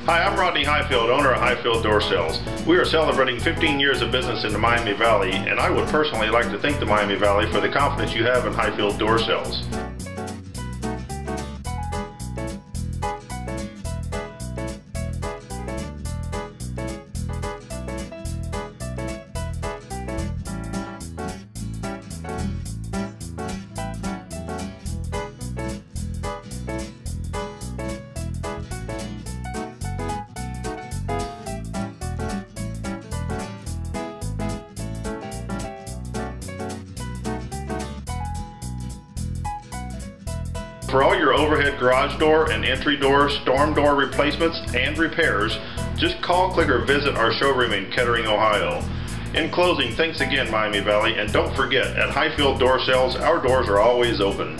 Hi, I'm Rodney Highfield, owner of Highfield Door Sales. We are celebrating 15 years of business in the Miami Valley, and I would personally like to thank the Miami Valley for the confidence you have in Highfield Door Sales. For all your overhead garage door and entry door, storm door replacements and repairs, just call, click, or visit our showroom in Kettering, Ohio. In closing, thanks again, Miami Valley, and don't forget, at Highfield Door Sales, our doors are always open.